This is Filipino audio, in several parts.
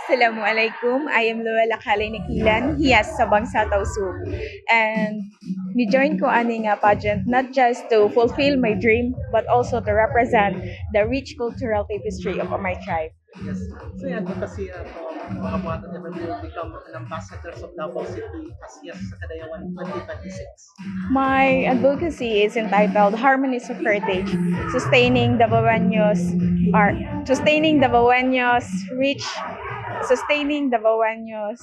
Assalamualaikum. I am Luella Kalay Nikilan, hiyas sa Bangsa Tausug. And ni-join ko ani nga pageant not just to fulfill my dream but also to represent the rich cultural tapestry of my tribe. Yes. So yung advocacy mga buhaton na will become an ambassadors of Davao City as yes sa Kadayawan 2026. My advocacy is entitled Harmonies of Heritage, sustaining the art, sustaining the Baweños rich, sustaining the Baweños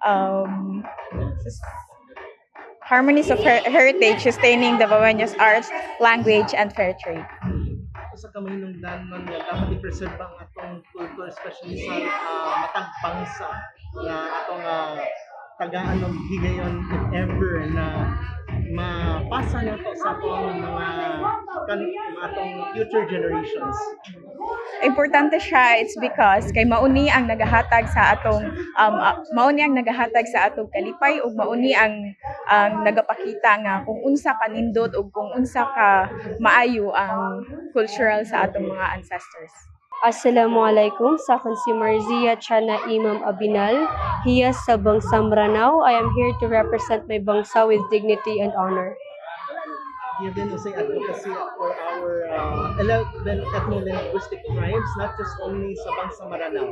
um, sus- harmonies of heritage, sustaining the Baweños arts, language, and fair trade. So, sa kamahinungdan nun nga dapat i-preserve ang atong culture especially sa matag bangsa na atong tagaan ng higayon if ever na mapasa na to sa atong atong future generations. Importante siya, it's because kay mauni ang nagahatag sa atong mauni ang nagahatag sa atong kalipay ug mauni ang nagapakita nga kung unsa ka nindot ug kung unsa ka maayo ang cultural sa atong mga ancestors. Assalamualaikum, sakan si Marzia Chana Imam Abinal, hiyas sa Bangsang Maranao. I am here to represent my bangsa with dignity and honor. Given usay advocacy for our 11 ethno-linguistic tribes, not just only sa Bangsa Maranao.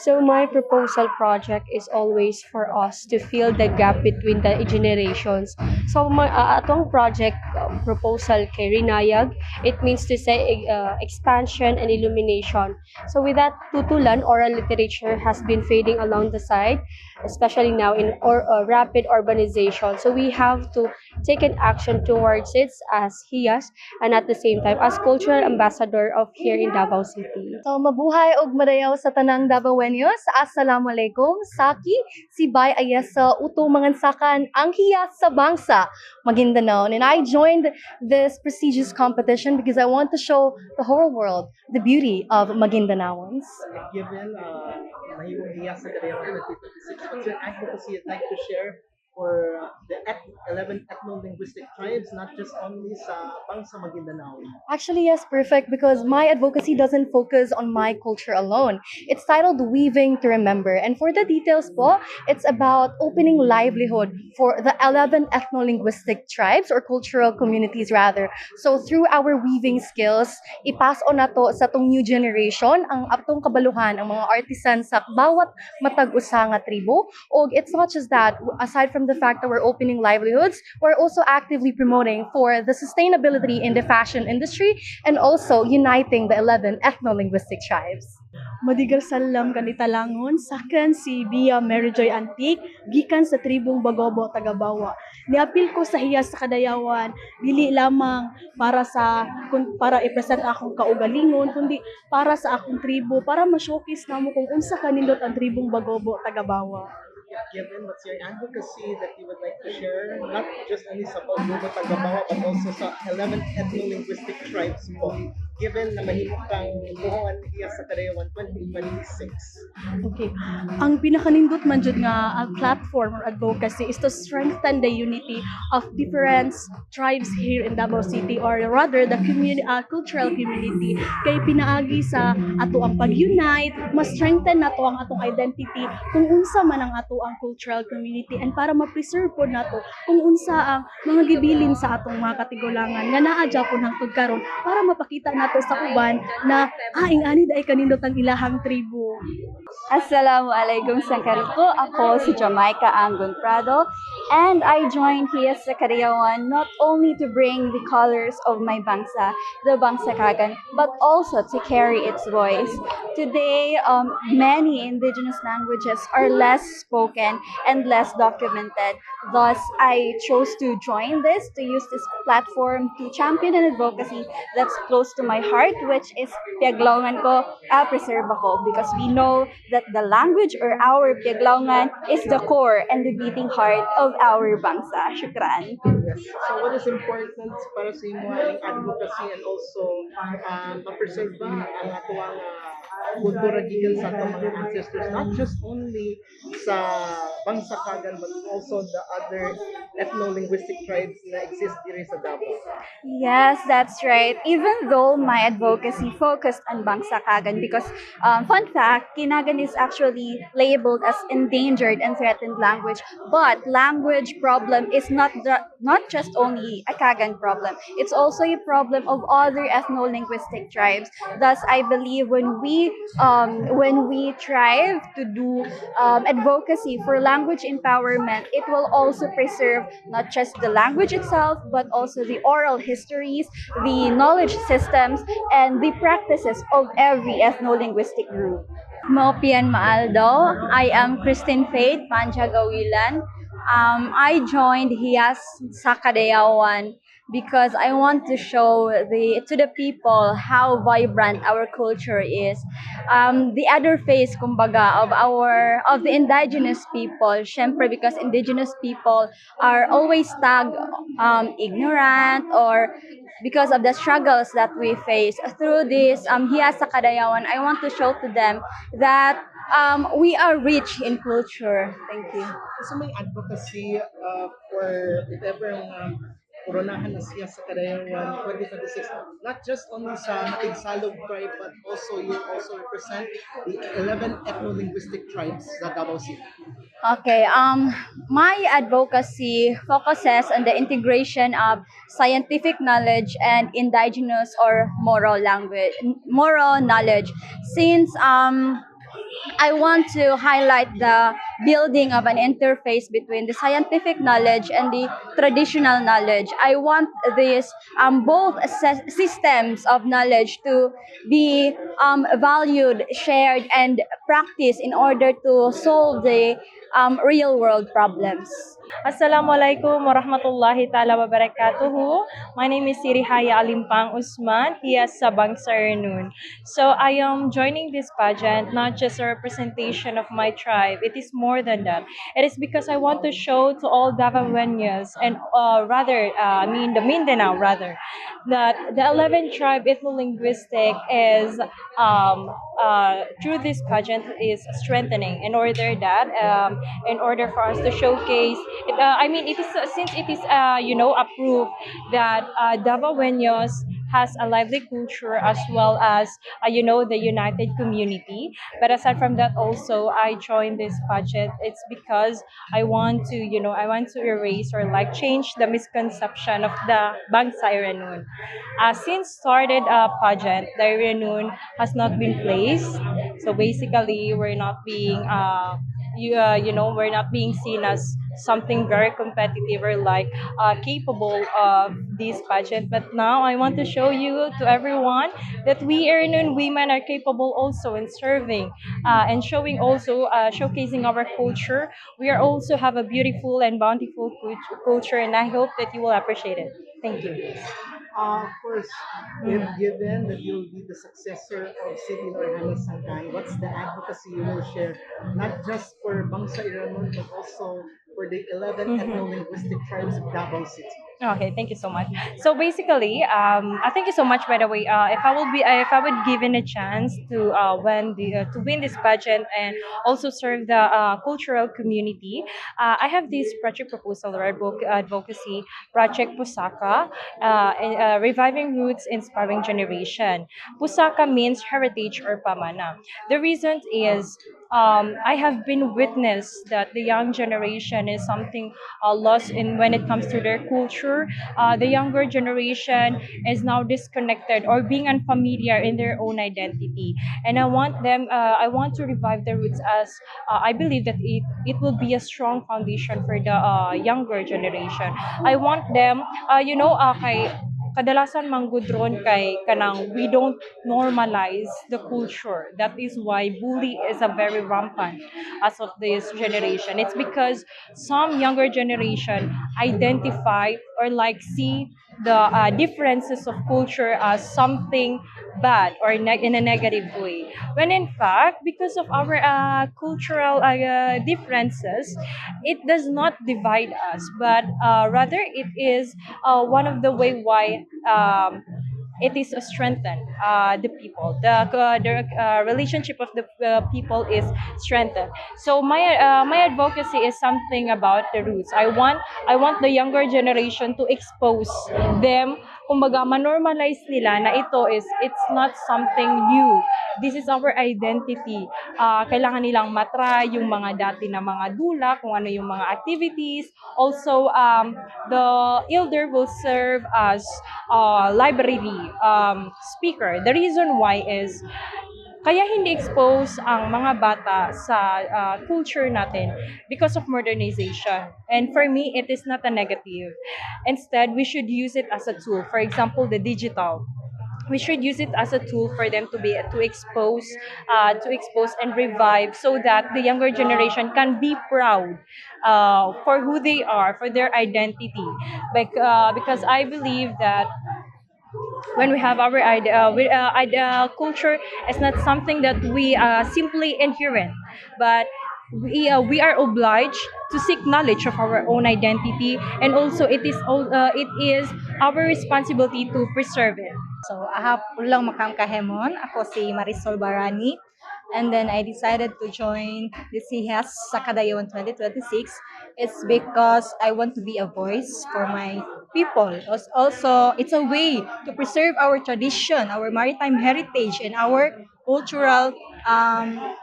So my proposal project is always for us to fill the gap between the generations. So atong project proposal kay Rinayag, it means to say expansion and illumination. So with that tutulan, oral literature has been fading along the side, especially now in rapid urbanization. So we have to take an action towards it as HIAS and at the same time as cultural ambassador of here in Davao City. So mabuhay og madayaw sa tanang Davaoenos. Assalamualaikum. Saki sibay ayas sa utong mangansakan ang hiyas sa bangsa Maguindanao. And I joined this prestigious competition because I want to show the whole world the beauty of Maguindanaoans. Given mahimong hiya sa Kadayawan 2026, what's your advocacy you'd like to share for the 11 ethno-linguistic tribes, not just only sa Bangsa Maguindanao? Actually, yes, perfect, because my advocacy doesn't focus on my culture alone. It's titled Weaving to Remember. And for the details po, it's about opening livelihood for the 11 ethno-linguistic tribes or cultural communities rather. So through our weaving skills, ipas on nato sa tong new generation ang atong kabaluhan, ang mga artisans sa bawat matag usa nga tribo. Og it's not just that, aside from the fact that we're opening livelihoods, we're also actively promoting for the sustainability in the fashion industry and also uniting the 11 ethno-linguistic tribes. Madigal salam kanita langon, sakan si Bia Maryjoy Antique, gikan sa tribong Bagobo, Tagabawa. Niapil ko sa hiyas sa Kadayawan, dili lamang para i-present akong kaugalingon, kundi para sa akong tribo, para ma-showcase namo kung unsa kanindot ang tribong Bagobo, Tagabawa. Given what's your advocacy that you would like to share, not just only sa Bagobo, Tagabawa, but also sa 11 ethno-linguistic tribes po, given na mahimo kang buhon iya sa Kadayawan 2026. Okay. Ang pinakanindot man jud nga platform or advocacy is to strengthen the unity of different tribes here in Davao City, or rather the cultural community, kay pinaagi sa ato ang pag-unite, mas strengthen nato ang atong identity kung unsa man ang ato ang cultural community, and para ma-preserve po nato kung unsa ang mga gibilin sa atong mga katigulangan nga naa Japon hangtod karon, para mapakita nato sa uban na ingani dai kanindot ang ilahang tribo. Assalamualaikum sangkaruko. Ako si Jamaica Angon Prado, and I joined here sa Kadayawan not only to bring the colors of my bangsa, the Bangsa Kagan, but also to carry its voice. Today, many indigenous languages are less spoken and less documented. Thus, I chose to join this, to use this platform to champion an advocacy that's close to my heart, which is Piaglongan ko, preserve ako, because we know that the language or our Piaglongan is the core and the beating heart of our bangsa. Shukran. Yes. So what is important para sa imo ang advocacy and also ma-preserve ba ang ato ang kultura gikan sa atong mga ancestors, not just only sa Bangsa Kagan but also the other ethno-linguistic tribes na exist diri sa Davao? Yes, that's right. Even though my advocacy focused on Bangsakagan because, fun fact, Kinagan is actually labeled as endangered and threatened language. But language problem is not just only a Kagan problem. It's also a problem of other ethno-linguistic tribes. Thus, I believe when we strive to do advocacy for language empowerment, it will also preserve not just the language itself, but also the oral histories, the knowledge systems, and the practices of every ethno-linguistic group. Mopian Maaldo. I am Christine Faith Panjagawilan. I joined HIAS Sakadayawan because I want to show to the people how vibrant our culture is. The other face, kumbaga, of the indigenous people, syempre because indigenous people are always tagged ignorant or because of the struggles that we face. Through this HIAS Sakadayawan, I want to show to them that we are rich in culture. Thank you. So may advocacy for if ever koronahan na siya sa Kadayawan 2026, not just only sa Matigsalog tribe, but also you also represent the 11 ethno-linguistic tribes sa Davao City. Okay, my advocacy focuses on the integration of scientific knowledge and indigenous or moral knowledge. Since I want to highlight the building of an interface between the scientific knowledge and the traditional knowledge. I want these both systems of knowledge to be valued, shared, and practiced in order to solve the real world problems. Assalamualaikum warahmatullahi ta'ala wabarakatuhu. My name is Sirihaya Alimpang Usman, Hias sa Bangsa Renun. So I am joining this pageant not just a representation of my tribe. It is more than that. It is because I want to show to all Davaoeños and the Mindanao rather, that the 11 tribe ethno-linguistic is through this pageant is strengthening in order for us to showcase it, it is since it is approved that Davaoeños has a lively culture as well as the united community. But aside from that, also I joined this pageant. It's because I want to erase or like change the misconception of the Bangsa Renun. Since started a pageant, the Renun has not been placed. So basically, we're not being we're not being seen as something very competitive or like capable of this pageant. But now I want to show you to everyone that we Renun women are capable also in serving and showing also showcasing our culture. We are also have a beautiful and bountiful culture, and I hope that you will appreciate it. Thank you. Of course, if given that you'll be the successor of City Lord Hannah Sangkan, what's the advocacy you will share, not just for Bangsa Iranon, but also for the 11 ethno-linguistic tribes of Davao City? Okay, thank you so much. So basically, thank you so much. By the way, if I would given a chance to win this pageant and also serve the cultural community, I have this project proposal or advocacy project Pusaka, reviving roots, inspiring generation. Pusaka means heritage or pamana. The reason is I have been witness that the young generation is something lost in when it comes to their culture. The younger generation is now disconnected or being unfamiliar in their own identity, and I want to revive the roots as I believe that it will be a strong foundation for the younger generation. I want them, kay kadalasan manggudron kay kanang we don't normalize the culture. That is why bully is a very rampant as of this generation. It's because some younger generation identify or like see the differences of culture as something bad or in a negative way, when in fact because of our cultural differences, it does not divide us, but rather it is one of the way why it is strengthened the people. The relationship of the people is strengthened. So my advocacy is something about the roots. I want the younger generation to expose them kumbaga manormalize nila na it's not something new. This is our identity. Kailangan nilang matry yung mga dati na mga dula, kung ano yung mga activities. Also, the elder will serve as library speaker. The reason why is kaya hindi expose ang mga bata sa culture natin because of modernization. And for me, it is not a negative. Instead, we should use it as a tool. For example, the digital. We should use it as a tool for them to expose and revive, so that the younger generation can be proud for who they are, for their identity. Because I believe that when we have our culture, it's not something that we simply inherent, but we are obliged to seek knowledge of our own identity, and also it is our responsibility to preserve it. So, ahapon lang makangkahemon. Ako si Marisol Barani. And then I decided to join the CHES sa Kadayawan 2026. It's because I want to be a voice for my people. Also, it's a way to preserve our tradition, our maritime heritage, and our cultural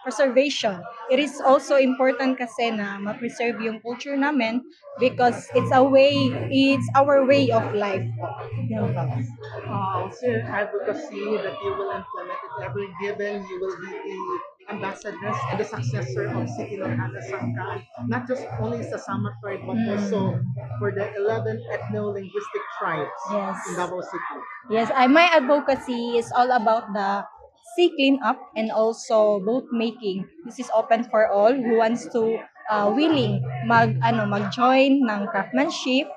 preservation. It is also important kasi na ma-preserve yung culture namin because it's our way of life. Yan po. Also, advocacy that you will implement it ever given, you will be the ambassadors and the successor of City ng Sangkaan, not just only sa Samar tribe, but also for the 11 ethno-linguistic tribes in Davao City. Yes, my advocacy is all about the sea cleanup and also boat making. This is open for all who wants to willing mag-join ng craftsmanship,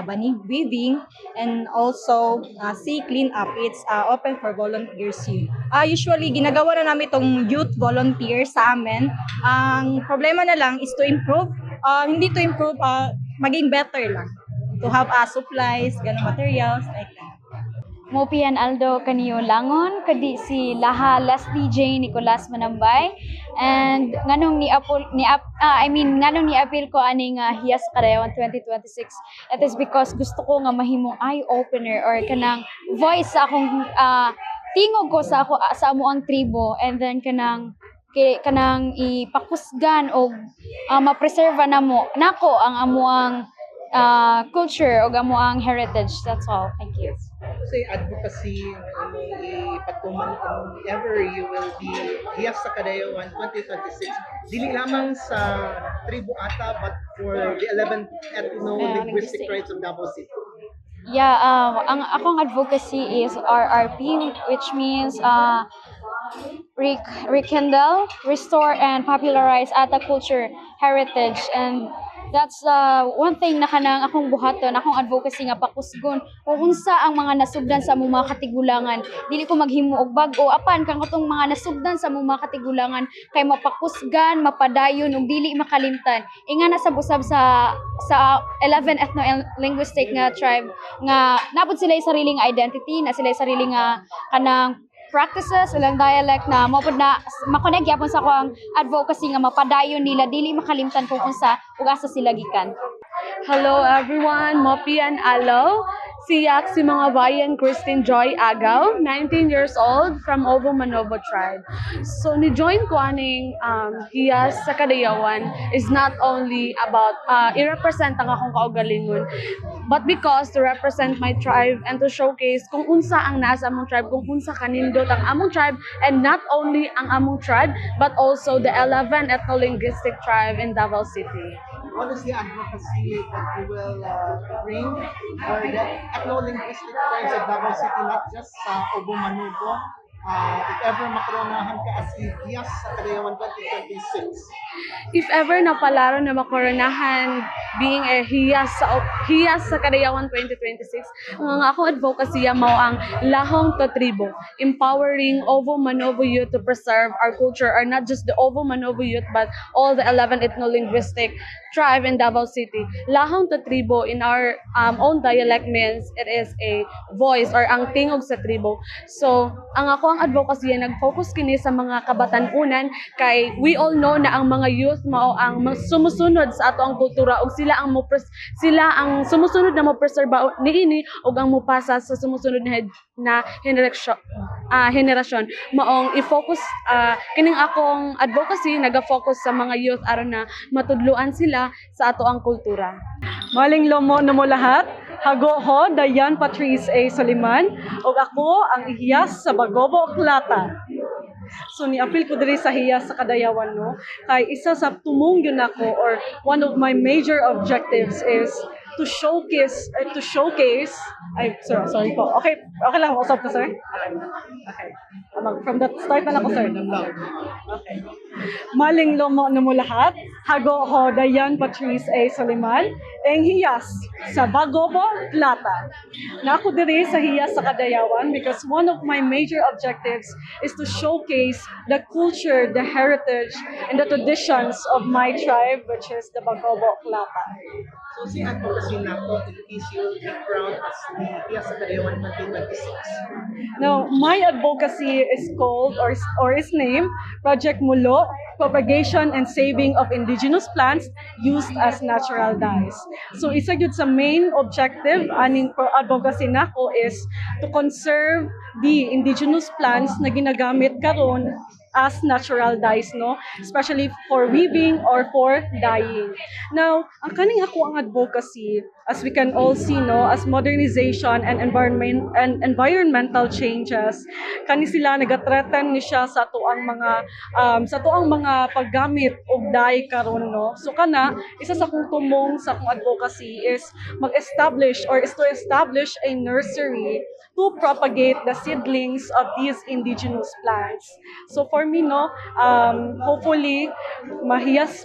banig weaving, and also sea cleanup. It's open for volunteers here. Usually, ginagawa na namin itong youth volunteer sa amin. Ang problema na lang is to improve, hindi to improve, maging better lang. To have supplies, ganong materials, like that. Mopian Aldo kaniyo langon kadi si Laha Leslie J Nicolas Manambay, and nganong nganong ni appeal ko ani nga Hiyas Kadayawan 2026. It is because gusto ko nga mahimong eye opener or kanang voice sa akong tingog ko sa amo ang tribo, and then kanang ipakusgan o ma-preserve nako ang amuang culture o amuang heritage. That's all. Thank you. So, advocacy ipatuman ever you will be Hiyas sa Kadayawan 2026, dili lamang sa tribo ata, but for the 11 ethno-linguistic tribes of Davao City. Yeah, ang akong advocacy is RRP, which means rekindle, restore, and popularize Ata culture, heritage, and that's one thing na kanang akong buhaton, akong advocacy nga pakusgon kung unsa ang mga nasugdan sa among mga katigulangan. Dili ko maghimo og bag-o apan kang katong mga nasugdan sa among mga katigulangan kay mapakusgan, mapadayon ug dili makalimtan. Inga na sab-usab sa 11 ethno-linguistic nga tribe nga nabud sila sa sariling identity, na sila sariling nga kanang practices, ilang dialect na mapod na makonect gyapon sa akong advocacy nga mapadayon nila dili makalimtan kung unsa ug asa sila gikan. Hello everyone, Mopian Alo. Siyak si mga bayan Christine Joy Agaw, 19 years old, from Ovo Manobo tribe. So ni-join ko aning Hiyas sa Kadayawan is not only about i-represent ang akong kaugalingon, but because to represent my tribe and to showcase kung unsa ang nasa among tribe, kung unsa kanindot ang among tribe, and not only ang among tribe, but also the 11 ethno-linguistic tribe in Davao City. What is the advocacy that you will bring for the ethno-linguistic tribes of Davao City, not just sa Obo Manubo? If ever makoronahan ka as Hiyas sa Kadayawan 2026. If ever napalaro na makoronahan being a Hiyas sa Kadayawan 2026, ang akong advocacy mao ang Lahong to Tribo, empowering Ovo Manobo youth to preserve our culture, or not just the Ovo Manobo youth but all the 11 ethno-linguistic tribe in Davao City. Lahong to Tribo in our own dialect means it is a voice or ang tingog sa tribo. So, ang ako ang advocacy nag-focus kini sa mga kabatanunan kay we all know na ang mga youth mao ang sumusunod sa ato ang kultura ug sila ang ang sumusunod na mo preserba niini ug ang mopasa sa sumusunod na henerasyon maong i-focus kining akong advocacy naga-focus sa mga youth aron na matudluan sila sa ato ang kultura. Maling lomo na mo lahat. Hago ho, Dayan Patrice A. Soliman, ug ako ang ihiyas sa Bagobo, Klata. So niapil ko diri sa hiyas sa Kadayawan no, kay isa sa tumong yun ako or one of my major objectives is to showcase ay sorry po. Okay lang usap to sir. Okay. From the start na lang ko sir. Okay. Maling lomo na mo lahat. Hago ho, Dayan Patrice A. Soliman, ang hiyas sa Bagobo, Plata. Na ako diri sa hiyas sa Kadayawan because one of my major objectives is to showcase the culture, the heritage, and the traditions of my tribe, which is the Bagobo, Plata. So si advocacy na to, it is you be proud as the Hiyas sa Kadayawan 2026. Now, my advocacy is called or is named Project Mulo, Propagation and Saving of Indigenous Plants Used as Natural Dyes. So isa yun sa main objective aning advocacy nako is to conserve the indigenous plants na ginagamit karon as natural dyes, no? Especially for weaving or for dyeing. Now, ang kaning ako ang advocacy, as we can all see, no, as modernization and environmental changes, kani sila nagathreaten ni siya sa tuang mga paggamit og dye karon, no? So kana isa sa kong tumong sa akong advocacy is to establish a nursery to propagate the seedlings of these indigenous plants. So for me, no, hopefully,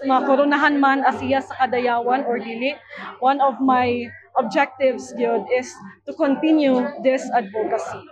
makoronahan man as hiyas sa Kadayawan or dili, one of my objectives yun is to continue this advocacy.